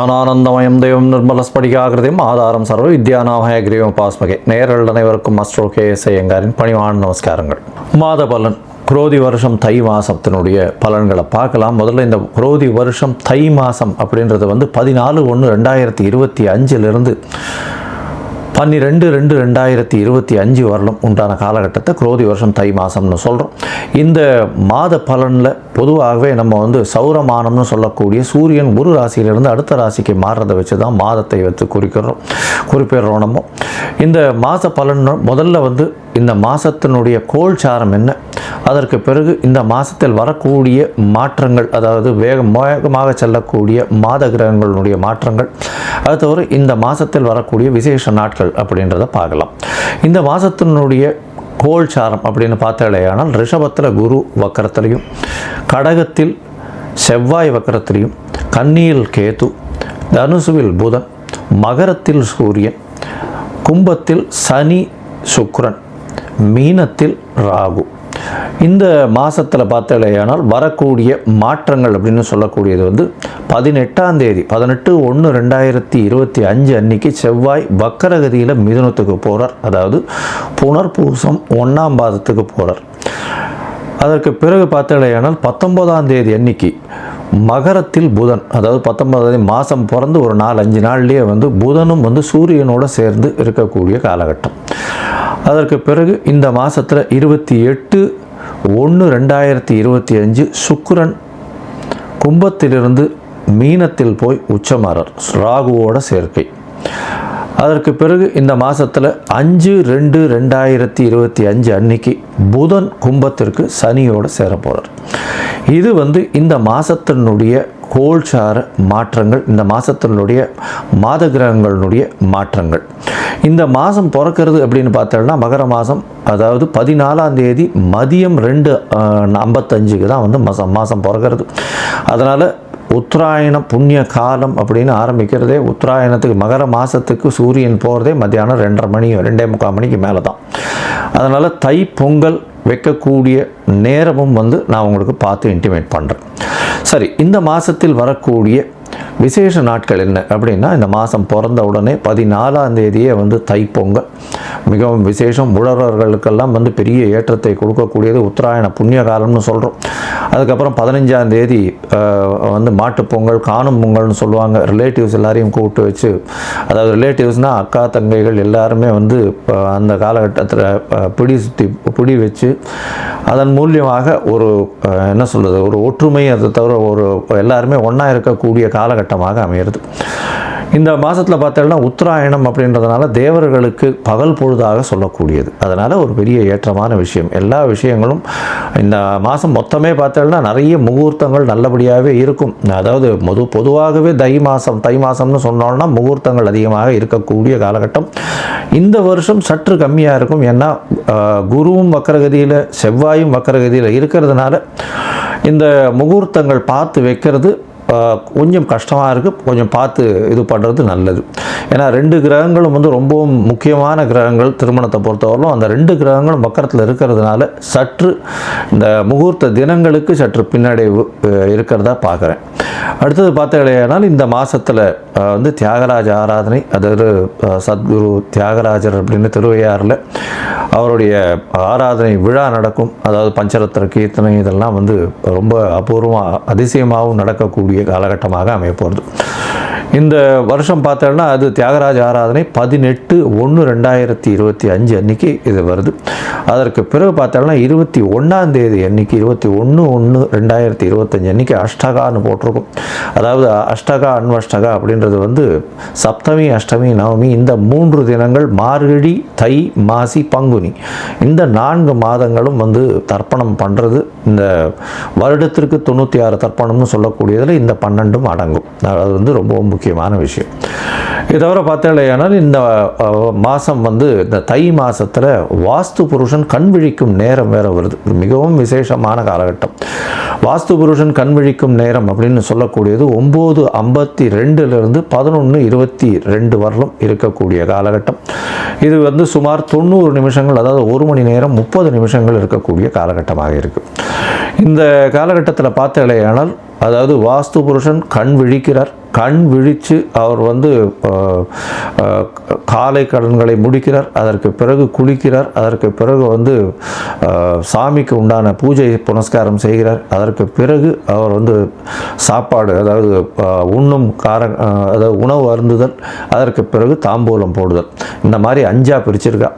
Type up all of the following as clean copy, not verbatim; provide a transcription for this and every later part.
ஞானானந்தமயம் தெய்வம் நிர்மலஸ்படிகாகிருதியும் ஆதாரம் சர்வ வித்யாநாமய கிரீவம் பாஸ்மகே. நேயர்கள் அனைவருக்கும் அஸ்ட்ரோ KS ஐயங்காரின் பணிவான நமஸ்காரங்கள். மாத பலன் குரோதி வருஷம் தை மாதத்தினுடைய பலன்களை பார்க்கலாம். முதல்ல இந்த குரோதி வருஷம் தை மாதம் அப்படின்றது 14/1/2025 12/2/2025 வரலும் உண்டான காலகட்டத்தை குரோதி வருஷம் தை மாதம்னு சொல்கிறோம். இந்த மாத பலனில் பொதுவாகவே நம்ம சௌரமானம்னு சொல்லக்கூடிய சூரியன் ஒரு ராசியிலிருந்து அடுத்த ராசிக்கு மாறுறதை வச்சு தான் மாதத்தை வைத்து குறிப்பிடுறோம். நம்ம இந்த மாத பலன் முதல்ல இந்த மாதத்தினுடைய கோல்சாரம் என்ன, அதற்கு பிறகு இந்த மாதத்தில் வரக்கூடிய மாற்றங்கள், அதாவது வேகமாக செல்லக்கூடிய மாத கிரகங்களுடைய மாற்றங்கள், அது தவிர இந்த மாதத்தில் வரக்கூடிய விசேஷ நாட்கள் அப்படின்றத பார்க்கலாம். இந்த மாதத்தினுடைய கோல்சாரம் அப்படின்னு பார்த்தாலேயானால் ரிஷபத்தில் குரு வக்கரத்திலையும், கடகத்தில் செவ்வாய் வக்கரத்திலையும், கன்னியில் கேது, தனுசுவில் புதன், மகரத்தில் சூரியன், கும்பத்தில் சனி சுக்கிரன், மீனத்தில் ராகு. இந்த மாதத்தில் பார்த்தாலேயானால் வரக்கூடிய மாற்றங்கள் அப்படின்னு சொல்லக்கூடியது 18ஆம் தேதி 18/1/2025 அன்னைக்கு செவ்வாய் வக்கரகதியில் மிதுனத்துக்கு போகிறார். அதாவது புனர்பூசம் 1ஆம் பாதத்துக்கு போகிறார். அதற்கு பிறகு பார்த்தாலேயானால் 19ஆம் தேதி அன்னைக்கு மகரத்தில் புதன், அதாவது 19ஆம் தேதி மாதம் பிறந்து ஒரு 4-5 நாள்லேயே புதனும் சூரியனோடு சேர்ந்து இருக்கக்கூடிய காலகட்டம். அதற்கு பிறகு இந்த மாதத்தில் 28/1/2025 சுக்கிரன் கும்பத்திலிருந்து மீனத்தில் போய் உச்சமாறார், ராகுவோட சேர்க்கை. அதற்கு பிறகு இந்த மாதத்தில் 5/2/2025 அன்னைக்கு புதன் கும்பத்திற்கு சனியோடு சேர போகிறார். இது இந்த மாதத்தினுடைய கோல்சார மாற்றங்கள், இந்த மாதத்தினுடைய மாத கிரகங்களுடைய மாற்றங்கள். இந்த மாதம் பிறக்கிறது அப்படின்னு பார்த்தோம்னா மகர மாதம், அதாவது 14ஆம் தேதி மதியம் 2:55 தான் மாதம் பிறக்கிறது. அதனால் உத்தராயணம் புண்ணிய காலம் அப்படின்னு ஆரம்பிக்கிறதே உத்தராயணத்துக்கு மகர மாதத்துக்கு சூரியன் போகிறதே மத்தியானம் 2:30 மணிக்கு மேலே தான். அதனால் தை பொங்கல் வைக்கக்கூடிய நேரமும் நான் உங்களுக்கு பார்த்து இன்டிமேட் பண்ணுறேன். சரி, இந்த மாதத்தில் வரக்கூடிய விசேஷ நாட்கள் என்ன அப்படின்னா, இந்த மாதம் பிறந்த உடனே 14ஆம் தேதியே தைப்பொங்கல் மிகவும் விசேஷம். உழவர்களுக்கெல்லாம் பெரிய ஏற்றத்தை கொடுக்கக்கூடியது உத்தராயண புண்ணிய காலம்னு சொல்கிறோம். அதுக்கப்புறம் 15ஆம் தேதி மாட்டுப்பொங்கல், காணும் பொங்கல்னு சொல்லுவாங்க. ரிலேட்டிவ்ஸ் எல்லாரையும் கூப்பிட்டு வச்சு, அதாவது ரிலேட்டிவ்ஸ்னால் அக்கா தங்கைகள் எல்லாருமே அந்த காலகட்டத்தில் பிடி வச்சு அதன் மூலியமாக ஒரு என்ன சொல்கிறது, ஒரு ஒற்றுமை, அதை தவிர ஒரு எல்லாருமே ஒன்றா இருக்கக்கூடிய காலகட்டமாக அமையிறது. இந்த மாதத்தில் பார்த்தோம்னா உத்தராயணம் அப்படின்றதுனால தேவர்களுக்கு பகல் பொழுதாக சொல்லக்கூடியது. அதனால் ஒரு பெரிய ஏற்றமான விஷயம். எல்லா விஷயங்களும் இந்த மாதம் மொத்தமே பார்த்தோம்னா நிறைய முகூர்த்தங்கள் நல்லபடியாகவே இருக்கும். அதாவது பொதுவாகவே தை மாதம்னு சொன்னோம்னா முகூர்த்தங்கள் அதிகமாக இருக்கக்கூடிய காலகட்டம். இந்த வருஷம் சற்று கம்மியாக இருக்கும். ஏன்னா குருவும் வக்கரகதியில் செவ்வாயும் வக்கரகதியில் இருக்கிறதுனால இந்த முகூர்த்தங்கள் பார்த்து வைக்கிறது கொஞ்சம் கஷ்டமாக இருக்குது. கொஞ்சம் பார்த்து இது பண்ணுறது நல்லது. ஏன்னா 2 கிரகங்களும் ரொம்பவும் முக்கியமான கிரகங்கள் திருமணத்தை பொறுத்தவரையிலும். அந்த 2 கிரகங்களும் வக்கரத்தில் இருக்கிறதுனால சற்று இந்த முகூர்த்த தினங்களுக்கு சற்று பின்னடைவு இருக்கிறதா பார்க்குறேன். அடுத்தது பார்த்தீங்கன்னா இந்த மாதத்தில் தியாகராஜ ஆராதனை, அதாவது சத்குரு தியாகராஜர் அப்படின்னு திருவையாறில் அவருடைய ஆராதனை விழா நடக்கும். அதாவது பஞ்சரத்ன கீர்த்தனை இதெல்லாம் ரொம்ப அபூர்வமாக அதிசயமாகவும் நடக்கக்கூடிய காலகட்டமாக அமைய போகிறது. இந்த வருஷம் பார்த்தோம்னா அது தியாகராஜ ஆராதனை 18/1/2025 அன்னைக்கு இது வருது. அதற்கு பிறகு பார்த்தோம்னா 21ஆம் தேதி அன்னைக்கு 21/1/2025 அன்னைக்கு அஷ்டகான்னு போட்டிருக்கும். அதாவது அஷ்டகா அன்வஷ்டகா அப்படின்றது சப்தமி அஷ்டமி நவமி இந்த 3 தினங்கள் மார்கழி தை மாசி பங்குனி இந்த 4 மாதங்களும் தர்ப்பணம் பண்ணுறது. இந்த வருடத்திற்கு 96 தர்ப்பணம்னு சொல்லக்கூடியதில் இந்த 12ம் அடங்கும். அது ரொம்ப முக்கியமான விஷயம். இதை தவிர பார்த்தாலேயானால் இந்த மாதம் இந்த தை மாதத்தில் வாஸ்து புருஷன் கண் விழிக்கும் நேரம் வேறு வருது. மிகவும் விசேஷமான காலகட்டம். வாஸ்து புருஷன் கண் விழிக்கும் நேரம் அப்படின்னு சொல்லக்கூடியது 9:52 11:22 வரலும் இருக்கக்கூடிய காலகட்டம். இது சுமார் 90 நிமிஷங்கள், அதாவது 1 மணி நேரம் 30 நிமிஷங்கள் இருக்கக்கூடிய காலகட்டமாக இருக்குது. இந்த காலகட்டத்தில் பார்த்தாலேயானால் அதாவது வாஸ்து புருஷன் கண் விழிக்கிறார். கண் விழித்து அவர் வந்து காலை கடன்களை முடிக்கிறார், அதற்கு பிறகு குளிக்கிறார், அதற்கு பிறகு வந்து சாமிக்கு உண்டான பூஜை புனஸ்காரம் செய்கிறார், அதற்கு பிறகு அவர் வந்து சாப்பாடு அதாவது உண்ணும் அதாவது உணவு அருந்துதல், அதற்கு பிறகு தாம்பூலம் போடுதல், இந்த மாதிரி 5ஆக பிரிச்சிருக்கா.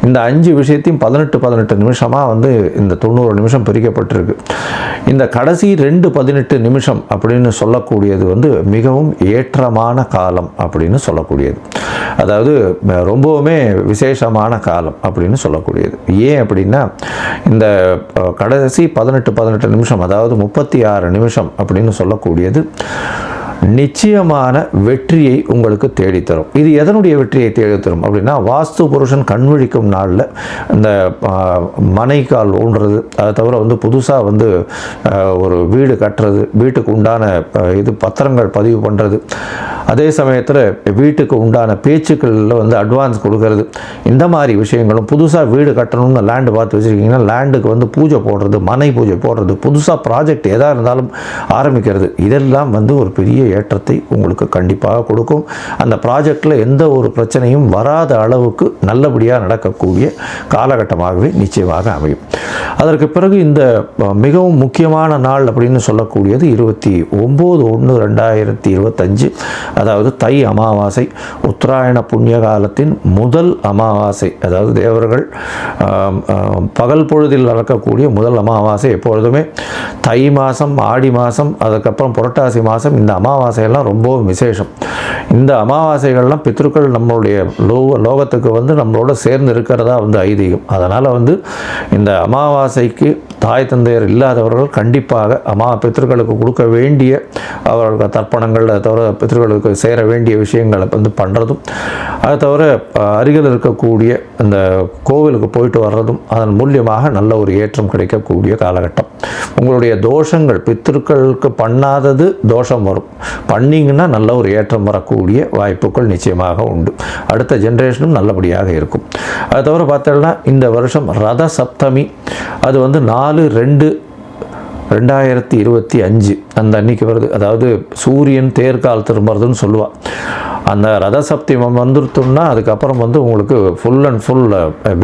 இந்த 5 விஷயத்தையும் 18 நிமிஷமாக வந்து இந்த 90 நிமிஷம் பிரிக்கப்பட்டிருக்கு. இந்த கடைசி 18 நிமிஷம் அப்படின்னு சொல்லக்கூடியது வந்து மிகவும் ஏற்றமான காலம் அப்படின்னு சொல்லக்கூடியது. அதாவது ரொம்பவுமே விசேஷமான காலம் அப்படின்னு சொல்லக்கூடியது. ஏன் அப்படின்னா இந்த கடைசி 18 நிமிஷம் அதாவது 36 நிமிஷம் அப்படின்னு சொல்லக்கூடியது நிச்சயமான வெற்றியை உங்களுக்கு தேடித்தரும். இது எதனுடைய வெற்றியை தேடித்தரும் அப்படின்னா, வாஸ்து புருஷன் கண்விழிக்கும் நாளில் இந்த மனைக்கால் ஊன்றது, அதை தவிர வந்து புதுசாக வந்து ஒரு வீடு கட்டுறது, வீட்டுக்கு உண்டான இது பத்திரங்கள் பதிவு பண்ணுறது, அதே சமயத்தில் வீட்டுக்கு உண்டான பேச்சுக்களில் வந்து அட்வான்ஸ் கொடுக்கறது, இந்த மாதிரி விஷயங்களும், புதுசாக வீடு கட்டணும்னு லேண்டு பார்த்து வச்சுருக்கீங்கன்னா லேண்டுக்கு வந்து பூஜை போடுறது, மனை பூஜை போடுறது, புதுசாக ப்ராஜெக்ட் எதாக இருந்தாலும் ஆரம்பிக்கிறது, இதெல்லாம் வந்து ஒரு பெரிய ஏற்றத்தை உங்களுக்கு கண்டிப்பாக கொடுக்கும். அந்த ப்ராஜெக்டில் எந்த ஒரு பிரச்சனையும் வராத அளவுக்கு நல்லபடியாக நடக்கக்கூடிய காலகட்டமாகவே நிச்சயமாக அமையும். அதற்கு பிறகு இந்த மிகவும் முக்கியமான நாள் அப்படின்னு சொல்லக்கூடியது 29/1/2025, அதாவது தை அமாவாசை, உத்தராயண புண்ணிய காலத்தின் முதல் அமாவாசை. அதாவது தேவர்கள் பகல் பொழுதில் நடக்கக்கூடிய முதல் அமாவாசை. எப்பொழுதுமே தை மாதம், ஆடி மாதம், அதுக்கப்புறம் புரட்டாசி மாதம், இந்த அமாவாசையெல்லாம் ரொம்பவும் விசேஷம். இந்த அமாவாசைகள்லாம் பித்ருக்கள் நம்மளுடைய லோகத்துக்கு வந்து நம்மளோட சேர்ந்து இருக்கிறதா வந்து ஐதீகம். அதனால் வந்து இந்த அமாவாசைக்கு தாய் தந்தையர் இல்லாதவர்கள் கண்டிப்பாக பித்ருக்களுக்கு கொடுக்க வேண்டிய அவர்களுக்கு தர்ப்பணங்கள், அதை தவிர பித்ருக்களுக்கு சேர வேண்டிய விஷயங்களை வந்து பண்ணுறதும், அதை தவிர அருகில் இருக்கக்கூடிய இந்த கோவிலுக்கு போயிட்டு வர்றதும் அதன் மூலியமாக நல்ல ஒரு ஏற்றம் கிடைக்கக்கூடிய காலகட்டம். உங்களுடைய தோஷங்கள் பித்ருக்களுக்கு பண்ணாதது தோஷம் வரும், பண்ணிங்கன்னா நல்ல ஒரு ஏற்றம் வரக்கூடிய வாய்ப்புகள் நிச்சயமாக உண்டு. அடுத்த ஜென்ரேஷனும் நல்லபடியாக இருக்கும். அதை தவிர பார்த்தோம்னா இந்த வருஷம் ரத சப்தமி, அது வந்து 4/2/2025 அந்த அன்னைக்கு வருது. அதாவது சூரியன் தேர்கால் திரும்புறதுன்னு சொல்லுவாள். அந்த ரத சப்தமம் வந்துருத்தோம்னா அதுக்கப்புறம் வந்து உங்களுக்கு ஃபுல் அண்ட் ஃபுல்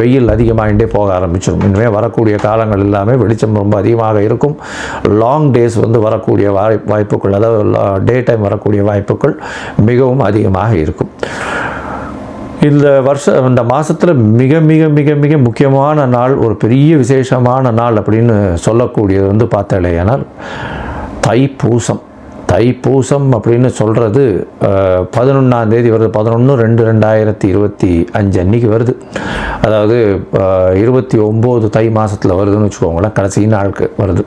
வெயில் அதிகமாகிட்டே போக ஆரம்பிச்சிடும். இனிமேல் வரக்கூடிய காலங்கள் எல்லாமே வெளிச்சம் ரொம்ப அதிகமாக இருக்கும். லாங் டேஸ் வந்து வரக்கூடிய வாய்ப்புகள், அதாவது டே டைம் வரக்கூடிய வாய்ப்புகள் மிகவும் அதிகமாக இருக்கும். இந்த மாதத்தில் மிக மிக மிக மிக முக்கியமான நாள், ஒரு பெரிய விசேஷமான நாள் அப்படின்னு சொல்லக்கூடியது வந்து பார்த்தாலேயானால் தைப்பூசம். தைப்பூசம் அப்படின்னு சொல்கிறது 11ஆம் தேதி வருது. 11/2/2025 அன்றைக்கி வருது. அதாவது 29 தை மாதத்தில் வருதுன்னு வச்சுக்கோங்களேன், கடைசி நாளுக்கு வருது.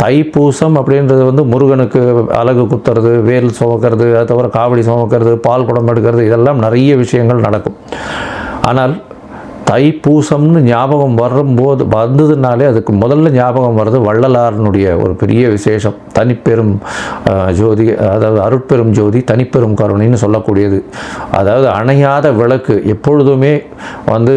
தைப்பூசம் அப்படின்றது வந்து முருகனுக்கு அலகு குத்துறது, வேல் சுமக்கிறது, அதை தவிர காவடி சுமக்கிறது, பால் குடம் எடுக்கிறது, இதெல்லாம் நிறைய விஷயங்கள் நடக்கும். ஆனால் தைப்பூசம்னு ஞாபகம் வந்ததுனாலே அதுக்கு முதல்ல ஞாபகம் வர்றது வள்ளலாரனுடைய ஒரு பெரிய விசேஷம், தனிப்பெரும் ஜோதி, அதாவது அருட்பெரும் ஜோதி தனிப்பெரும் கருணைன்னு சொல்லக்கூடியது. அதாவது அணையாத விளக்கு, எப்பொழுதுமே வந்து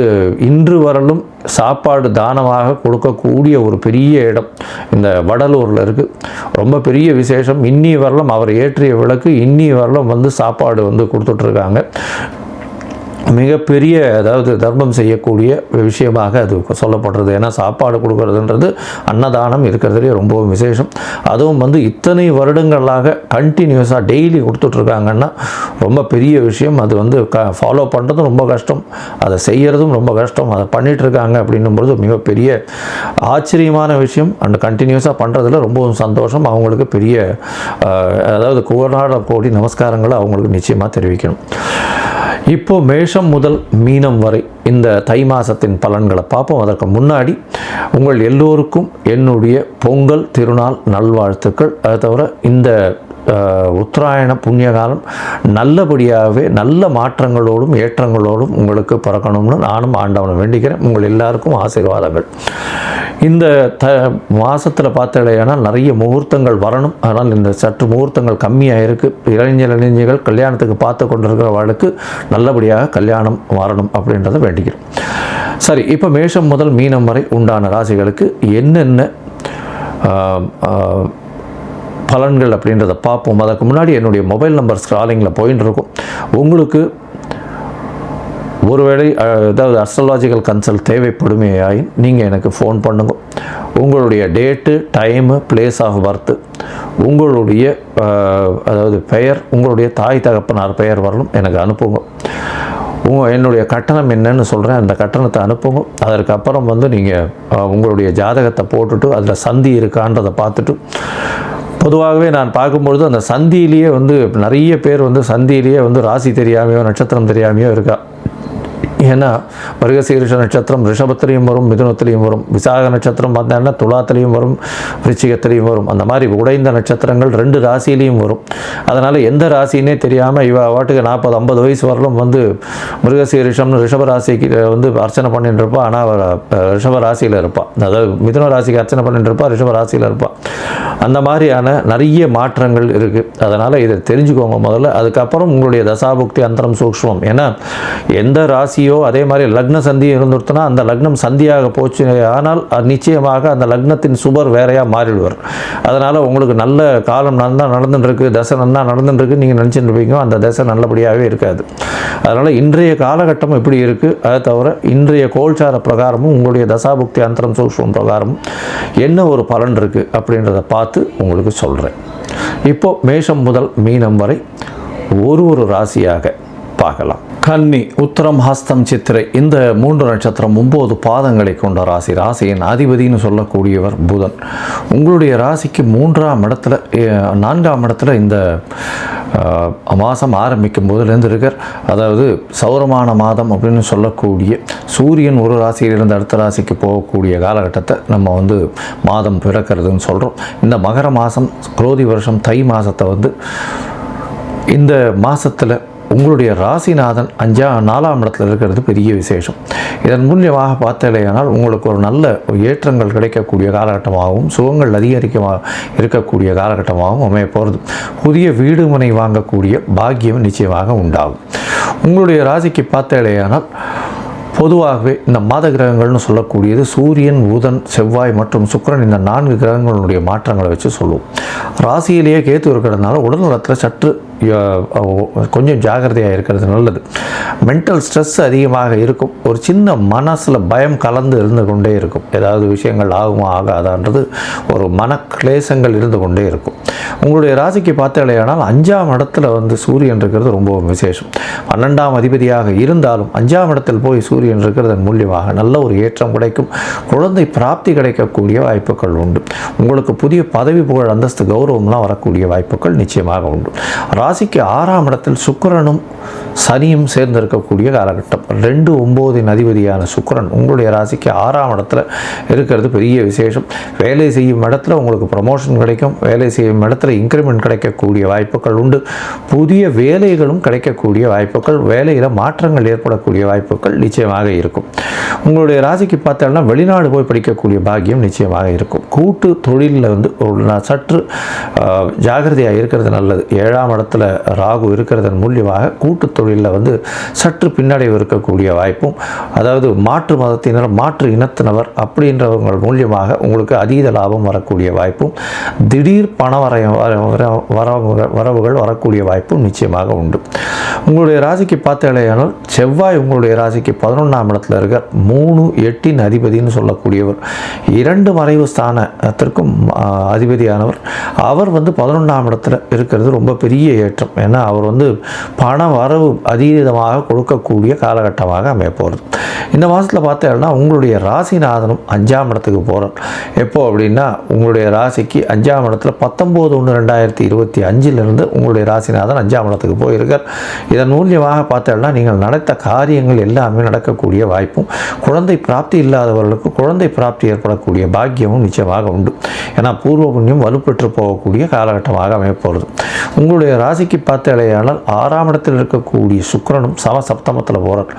இன்று வரலும் சாப்பாடு தானமாக கொடுக்கக்கூடிய ஒரு பெரிய இடம் இந்த வடலூரில் இருக்குது. ரொம்ப பெரிய விசேஷம். இன்னி வரலும் அவர் ஏற்றிய விளக்கு இன்னி வரலும் வந்து சாப்பாடு வந்து கொடுத்துட்ருக்காங்க. மிகப்பெரிய அதாவது தர்மம் செய்யக்கூடிய விஷயமாக அது சொல்லப்படுறது. ஏன்னா சாப்பாடு கொடுக்கறதுன்றது அன்னதானம் இருக்கிறதுலே ரொம்பவும் விசேஷம். அதுவும் வந்து இத்தனை வருடங்களாக கண்டினியூஸாக டெய்லி கொடுத்துட்ருக்காங்கன்னா ரொம்ப பெரிய விஷயம். அது வந்து ஃபாலோ பண்ணுறதும் ரொம்ப கஷ்டம், அதை செய்கிறதும் ரொம்ப கஷ்டம். அதை பண்ணிகிட்ருக்காங்க அப்படின்னும்பொழுது மிகப்பெரிய ஆச்சரியமான விஷயம். அண்ட் கண்டினியூஸாக பண்ணுறதுல ரொம்பவும் சந்தோஷம். அவங்களுக்கு பெரிய அதாவது கோடி நமஸ்காரங்களை அவங்களுக்கு நிச்சயமாக தெரிவிக்கணும். இப்போது மேஷம் முதல் மீனம் வரை இந்த தை மாதத்தின் பலன்களை பார்ப்போம். அதற்கு முன்னாடி உங்கள் எல்லோருக்கும் என்னுடைய பொங்கல் திருநாள் நல்வாழ்த்துக்கள். அதை தவிர இந்த உத்தராயண புண்ணியகாலம் நல்லபடியாகவே நல்ல மாற்றங்களோடும் ஏற்றங்களோடும் உங்களுக்கு பிறக்கணும்னு நானும் ஆண்டவனை வேண்டிக்கிறேன். உங்கள் எல்லாருக்கும் ஆசீர்வாதங்கள். இந்த மாதத்தில் பார்த்தாலேயானால் நிறைய முகூர்த்தங்கள் வரணும். ஆனால் இந்த சற்று முகூர்த்தங்கள் கம்மியாக இருக்குது. இளைஞர்கள் கல்யாணத்துக்கு பார்த்து கொண்டிருக்கிறவர்களுக்கு நல்லபடியாக கல்யாணம் வரணும் அப்படின்றத வேண்டிக்கிறோம். சரி, இப்போ மேஷம் முதல் மீனம் வரை உண்டான ராசிகளுக்கு என்னென்ன பலன்கள் அப்படின்றத பார்ப்போம். அதுக்கு முன்னாடி என்னுடைய மொபைல் நம்பர் ஸ்க்ராலிங்கில் போயின்னு இருக்கும். உங்களுக்கு ஒருவேளை ஏதாவது அஸ்ட்ராலாஜிக்கல் கன்சல்ட் தேவைப்படுமே ஆயின் நீங்கள் எனக்கு ஃபோன் பண்ணுங்க. உங்களுடைய date, time, place of birth, உங்களுடைய அதாவது பெயர், உங்களுடைய தாய் தகப்பனார் பெயர் வரலும் எனக்கு அனுப்புங்க. என்னுடைய கட்டணம் என்னன்னு சொல்கிறேன், அந்த கட்டணத்தை அனுப்புங்க. அதற்கப்புறம் நீங்கள் உங்களுடைய ஜாதகத்தை போட்டுட்டு அதில் சந்தி இருக்கான்றதை பார்த்துட்டு, பொதுவாகவே நான் பார்க்கும்பொழுது அந்த சந்தியிலேயே நிறைய பேர் சந்தியிலேயே ராசி தெரியாமையோ நட்சத்திரம் தெரியாமையோ இருக்கா. ஏன்னா மிருகசீரிஷ நட்சத்திரம் ரிஷபத்திலையும் வரும், மிதுனத்திலையும் வரும். விசாக நட்சத்திரம் பார்த்தீங்கன்னா துலாத்திலையும் வரும், விருச்சிகத்திலையும் வரும். அந்த மாதிரி உடைந்த நட்சத்திரங்கள் 2 ராசியிலையும் வரும். அதனால் எந்த ராசினே தெரியாமல் இவ வாட்டுக்கு 40-50 வயசு வரலும் மிருகசீரிஷம்னு ரிஷப ராசிக்கு அர்ச்சனை பண்ணிட்டு இருப்பாள். ஆனால் ரிஷப ராசியில் இருப்பாள். அதாவது மிதுன ராசிக்கு அர்ச்சனை பண்ணிட்டு இருப்பாள், ரிஷப ராசியில் இருப்பாள். அந்த மாதிரியான நிறைய மாற்றங்கள் இருக்குது. அதனால் இதை தெரிஞ்சுக்கோங்க முதல்ல. அதுக்கப்புறம் உங்களுடைய தசாபுக்தி அந்தரம் சூக்ஷ்மம். ஏன்னா எந்த ராசியோ அதே மாதிரி லக்ன சந்தி இருந்துருத்துனா அந்த லக்னம் சந்தியாக போச்சு ஆனால் நிச்சயமாக அந்த லக்னத்தின் சுபர் வேறையாக மாறிடுவார். அதனால் உங்களுக்கு நல்ல காலம் நல்லா நடந்துட்டுருக்கு, தசை நல்லா நடந்துட்டுருக்கு நீங்கள் நினச்சிட்டு இருப்பீங்க, அந்த தசை நல்லபடியாகவே இருக்காது. அதனால் இன்றைய காலகட்டம் எப்படி இருக்குது, அதை தவிர இன்றைய கோல்சார பிரகாரமும் உங்களுடைய தசாபுக்தி அந்தரம் சூக்ஷ்மம் பிரகாரமும் என்ன ஒரு பலன் இருக்குது அப்படின்றத பார்த்து உங்களுக்கு சொல்கிறேன். இப்போது மேஷம் முதல் மீனம் வரை ஒரு ராசியாக பார்க்கலாம். கன்னி, உத்திரம், ஹஸ்தம், சித்திரை இந்த 3 நட்சத்திரம் 9 பாதங்களை கொண்ட ராசி. ராசியின் அதிபதினு சொல்லக்கூடியவர் புதன். உங்களுடைய ராசிக்கு 3ஆம் இடத்துல 4ஆம் இடத்துல இந்த மாதம் ஆரம்பிக்கும் போதுலேருந்து இருக்கார். அதாவது சௌரமான மாதம் அப்படின்னு சொல்லக்கூடிய சூரியன் ஒரு ராசியிலிருந்து அடுத்த ராசிக்கு போகக்கூடிய காலகட்டத்தை நம்ம மாதம் பிறக்கிறதுன்னு சொல்கிறோம். இந்த மகர மாதம் குரோதி வருஷம் தை மாதத்தை இந்த மாதத்தில் உங்களுடைய ராசிநாதன் 4ஆம் இடத்துல இருக்கிறது பெரிய விசேஷம். இதன் மூலியமாக பார்த்தலையானால் உங்களுக்கு ஒரு நல்ல ஏற்றங்கள் கிடைக்கக்கூடிய காலகட்டமாகவும் சுகங்கள் அதிகரிக்க இருக்கக்கூடிய காலகட்டமாகவும் அமைய போகிறது. புதிய வீடு மனை வாங்கக்கூடிய பாக்கியம் நிச்சயமாக உண்டாகும். உங்களுடைய ராசிக்கு பார்த்தலையானால் பொதுவாகவே இந்த மாத கிரகங்கள்னு சொல்லக்கூடியது சூரியன், புதன், செவ்வாய் மற்றும் சுக்கிரன் இந்த 4 கிரகங்களுடைய மாற்றங்களை வச்சு சொல்லுவோம். ராசியிலேயே கேத்து இருக்கிறதுனால உடல்நலத்தில் சற்று கொஞ்சம் ஜாகிரதையாக இருக்கிறது நல்லது. மென்டல் ஸ்ட்ரெஸ் அதிகமாக இருக்கும். ஒரு சின்ன மனசில் பயம் கலந்து இருந்து கொண்டே இருக்கும். ஏதாவது விஷயங்கள் ஆகுமா ஆகாதான்றது ஒரு மனக்லேசங்கள் இருந்து கொண்டே இருக்கும். உங்களுடைய ராசிக்கு பார்த்தலையானால் 5ஆம் இடத்துல சூரியன் இருக்கிறது ரொம்ப விசேஷம். 12ஆம் அதிபதியாக இருந்தாலும் 5ஆம் இடத்தில் போய் சூரியன் இருக்கிறதன் மூலியமாக நல்ல ஒரு ஏற்றம் கிடைக்கும். குழந்தை பிராப்தி கிடைக்கக்கூடிய வாய்ப்புகள் உண்டு. உங்களுக்கு புதிய பதவி, புகழ், அந்தஸ்து, கௌரவம்லாம் வரக்கூடிய வாய்ப்புகள் நிச்சயமாக உண்டு. ராசிக்கு 6ஆம் இடத்தில் சுக்கிரனும் சனியும் சேர்ந்திருக்கக்கூடிய காலகட்டம். 2-9 அதிபதியான சுக்கிரன் உங்களுடைய ராசிக்கு 6ஆம் இடத்துல இருக்கிறது பெரிய விசேஷம். வேலை செய்யும் இடத்துல உங்களுக்கு ப்ரமோஷன் கிடைக்கும். வேலை செய்யும் இடத்துல இன்க்ரிமெண்ட் கிடைக்கக்கூடிய வாய்ப்புகள் உண்டு. புதிய வேலைகளும் கிடைக்கக்கூடிய வாய்ப்புகள், வேலையில் மாற்றங்கள் ஏற்படக்கூடிய வாய்ப்புகள் நிச்சயமாக இருக்கும். உங்களுடைய ராசிக்கு பார்த்தோம்னா வெளிநாடு போய் படிக்கக்கூடிய பாக்கியம் நிச்சயமாக இருக்கும். கூட்டு தொழிலில் சற்று ஜாகிரதையாக இருக்கிறது நல்லது. 7ஆம் இடத்துல ராகு இருக்கிறதன் மூலியமாக கூட்டு தொழிலில் சற்று பின்னடைவு இருக்கக்கூடிய வாய்ப்பும், அதாவது மாற்று மதத்தினர், மாற்று இனத்தினவர் அப்படின்றவங்க மூலியமாக உங்களுக்கு அதீத லாபம் வரக்கூடிய வாய்ப்பும், திடீர் பண வரவுகள் வரக்கூடிய வாய்ப்பும் நிச்சயமாக உண்டு. உங்களுடைய ராசிக்கு பார்த்தீங்கன்னா செவ்வாய் உங்களுடைய ராசிக்கு 11ஆம் இடத்துல இருக்கார். 3-8 அதிபதினு சொல்லக்கூடியவர். 2 மறைவு ஸ்தானத்திற்கும் அதிபதியானவர். அவர் 11ஆம் இடத்துல இருக்கிறது ரொம்ப பெரிய ஏற்றம். ஏன்னா அவர் பண வரவு அதீதமாக கொடுக்கக்கூடிய காலகட்டமாக அமைய போகிறது. இந்த மாதத்தில் பார்த்தீங்கன்னா உங்களுடைய ராசிநாதனும் 5ஆம் இடத்துக்கு போகிறார். எப்போ அப்படின்னா உங்களுடைய ராசிக்கு 5ஆம் இடத்துல 19/1/2025 உங்களுடைய ராசிநாதன் 5ஆம் இடத்துக்கு போயிருக்கார். இதன் மூலியமாக பார்த்தீங்கன்னா நீங்கள் நடத்த காரியங்கள் எல்லாமே நடக்கக்கூடிய வாய்ப்பும், குழந்தை பிராப்தி இல்லாதவர்களுக்கு குழந்தை பிராப்தி ஏற்படக்கூடிய பாக்கியமும் நிச்சயமாக உண்டு. ஏன்னா பூர்வ புண்ணியம் வலுப்பெற்று போகக்கூடிய காலகட்டமாக அமையப்போகிறது. உங்களுடைய ராசிக்கு பார்த்தீங்கன்னா 6ஆம் இடத்தில் இருக்கக்கூடிய சுக்கிரனும் சப்தமத்தில் போகிறார்.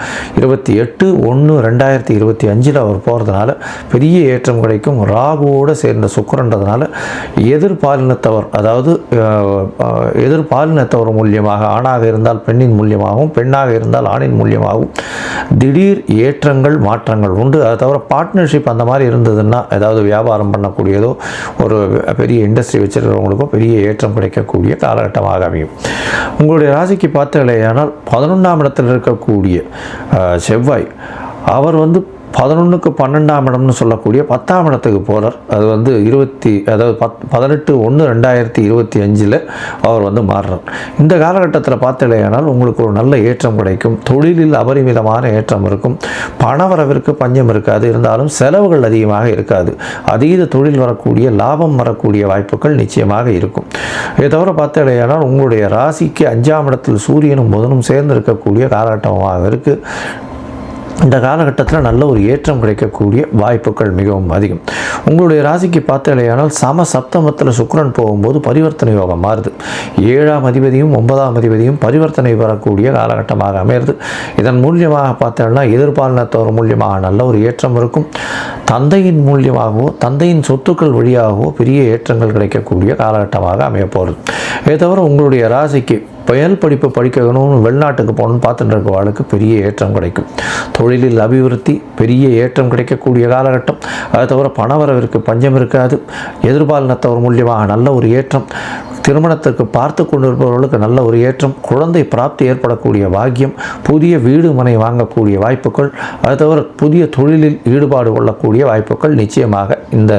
28/1/2025 அவர் போகிறதுனால பெரிய ஏற்றம் கிடைக்கும். ராகுவோடு சேர்ந்த சுக்கிரன்றதுனால எதிர்பாலினத்தவர், அதாவது எதிர்பாலினத்தவர் மூலியமாக, ஆணாக இருந்தால் பெண்ணின் மூலியமாகவும், பெண்ணாக இருந்தால் ஆணின் மூலியமாகவும் திடீர் ஏற்றங்கள் மாற்றங்கள் உண்டு. அதை தவிர பார்ட்னர்ஷிப் அந்த மாதிரி இருந்ததுன்னா, ஏதாவது வியாபாரம் பண்ணக்கூடியதோ ஒரு பெரிய இண்டஸ்ட்ரி வச்சுருக்கிறவங்களுக்கோ பெரிய ஏற்றம் கிடைக்கக்கூடிய காலகட்டமாக அமையும். உங்களுடைய ராசிக்கு பார்த்தாலேயானால் 11ஆம் இடத்தில் இருக்கக்கூடிய செவ்வாய் அவர் வந்து 11க்கு 12ஆம் இடம்னு சொல்லக்கூடிய 10ஆம் இடத்துக்கு போகிறார். அது வந்து 18/1/2025 அவர் வந்து மாறுறார். இந்த காலகட்டத்தில் பார்த்தலையானால் உங்களுக்கு ஒரு நல்ல ஏற்றம் கிடைக்கும். தொழிலில் அபரிமிதமான ஏற்றம் இருக்கும். பணவரவிற்கு பஞ்சம் இருக்காது. இருந்தாலும் செலவுகள் அதிகமாக இருக்காது. அதீத தொழில் வரக்கூடிய, லாபம் வரக்கூடிய வாய்ப்புகள் நிச்சயமாக இருக்கும். இதை தவிர பார்த்தலையானால் உங்களுடைய ராசிக்கு 5ஆம் இடத்தில் சூரியனும் புதனும் சேர்ந்து இருக்கக்கூடிய காலகட்டமாக இருக்குது. இந்த காலகட்டத்தில் நல்ல ஒரு ஏற்றம் கிடைக்கக்கூடிய வாய்ப்புகள் மிகவும் அதிகம். உங்களுடைய ராசிக்கு பார்த்தாலேயானால் சம சப்தமத்தில் சுக்கிரன் போகும்போது பரிவர்த்தனை யோகம் மாறுது. 7ஆம் அதிபதியும் 9ஆம் அதிபதியும் பரிவர்த்தனை வரக்கூடிய காலகட்டமாக அமைகிறது. இதன் மூலியமாக பார்த்தோம்னா எதிர்பாலினத்தவர் மூலியமாக நல்ல ஒரு ஏற்றம் இருக்கும். தந்தையின் மூலியமாகவோ தந்தையின் சொத்துக்கள் வழியாகவோ பெரிய ஏற்றங்கள் கிடைக்கக்கூடிய காலகட்டமாக அமையப்போகிறது. இதை தவிர உங்களுடைய ராசிக்கு பயல் படிப்பு படிக்கணும்னு வெளிநாட்டுக்கு போகணும்னு பார்த்துட்டு இருக்க வாழ்க்கை பெரிய ஏற்றம் கிடைக்கும். தொழிலில் அபிவிருத்தி, பெரிய ஏற்றம் கிடைக்கக்கூடிய காலகட்டம். அதை தவிர பணவரவிற்கு பஞ்சம் இருக்காது. எதிர்பாலினத்தவர் மூலியமாக நல்ல ஒரு ஏற்றம். திருமணத்திற்கு பார்த்து கொண்டிருப்பவர்களுக்கு நல்ல ஒரு ஏற்றம். குழந்தை பிராப்தி ஏற்படக்கூடிய பாக்கியம். புதிய வீடு மனை வாங்கக்கூடிய வாய்ப்புகள். அதை தவிர புதிய தொழிலில் ஈடுபாடு கொள்ளக்கூடிய வாய்ப்புகள் நிச்சயமாக இந்த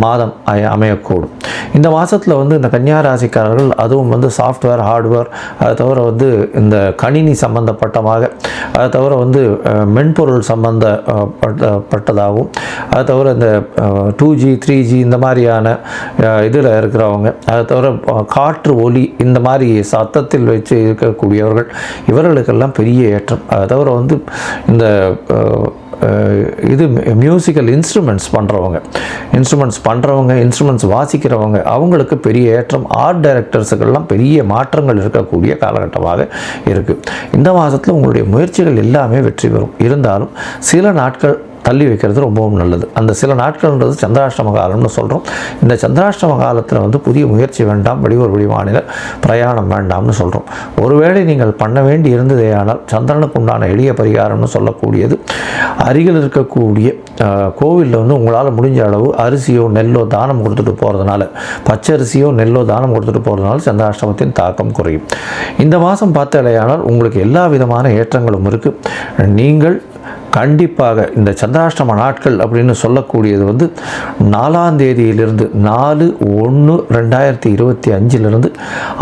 மாதம் அமையக்கூடும். இந்த மாதத்தில் வந்து இந்த கன்னியா ராசிக்காரர்கள், அதுவும் வந்து சாஃப்ட்வேர், ஹார்ட்வேர், அதை தவிர வந்து இந்த கணினி சம்பந்தப்பட்டமாக, அதை தவிர வந்து மென்பொருள் சம்பந்தப்பட்டதாகவும், அதை தவிர இந்த 2G 3G இந்த மாதிரியான இதில் இருக்கிறவங்க, அதை தவிர காற்று ஒலி இந்த மாதிரி சத்தத்தில் வச்சு இருக்கக்கூடியவர்கள், இவர்களுக்கெல்லாம் பெரிய ஏற்றம். அதை தவிர வந்து இந்த இது மியூசிக்கல் இன்ஸ்ட்ருமெண்ட்ஸ் பண்ணுறவங்க, இன்ஸ்ட்ருமெண்ட்ஸ் வாசிக்கிறவங்க, அவங்களுக்கு பெரிய ஏற்றம். ஆர்ட் டைரக்டர்ஸுக்கெல்லாம் பெரிய மாற்றங்கள் இருக்கக்கூடிய காலகட்டமாக இருக்குது. இந்த மாதத்தில் உங்களுடைய முயற்சிகள் எல்லாமே வெற்றி பெறும். இருந்தாலும் சில நாட்கள் தள்ளி வைக்கிறது ரொம்பவும் நல்லது. அந்த சில நாட்கள்ன்றது சந்திராஷ்டம காலம்னு சொல்கிறோம். இந்த சந்திராஷ்டம காலத்தில் வந்து புதிய முயற்சி வேண்டாம், வெளியூர் வெளிமாநில பிரயாணம் வேண்டாம்னு சொல்கிறோம். ஒருவேளை நீங்கள் பண்ண வேண்டி இருந்ததேயானால் சந்திரனுக்கு உண்டான எளிய பரிகாரம்னு சொல்லக்கூடியது, அருகில் இருக்கக்கூடிய கோவிலில் வந்து உங்களால் முடிஞ்ச அளவு அரிசியோ நெல்லோ தானம் கொடுத்துட்டு போகிறதுனால, பச்சரிசியோ நெல்லோ தானம் கொடுத்துட்டு போகிறதுனால சந்திராஷ்டமத்தின் தாக்கம் குறையும். இந்த மாதம் பார்த்தாலேயானால் உங்களுக்கு எல்லா விதமான ஏற்றங்களும் இருக்குது. நீங்கள் கண்டிப்பாக இந்த சந்திராஷ்டம நாட்கள் அப்படின்னு சொல்லக்கூடியது வந்து 4ஆம் தேதியிலிருந்து 4/1/2025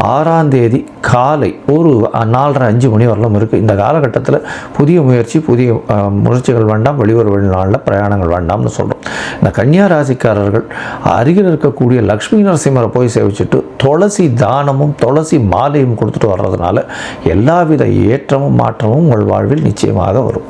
6ஆம் தேதி காலை ஒரு 4:30-5 மணி வரலும் இருக்குது. இந்த காலகட்டத்தில் புதிய முயற்சிகள் வேண்டாம், வெளியூர் வெளிநாளில் பிரயாணங்கள் வேண்டாம்னு சொல்கிறோம். இந்த கன்னியா ராசிக்காரர்கள் அருகில் இருக்கக்கூடிய லக்ஷ்மி நரசிம்மரை போய் சேவிச்சுட்டு துளசி தானமும் துளசி மாலையும் கொடுத்துட்டு வர்றதுனால எல்லாவித ஏற்றமும் மாற்றமும் உங்கள் வாழ்வில் நிச்சயமாக வரும்.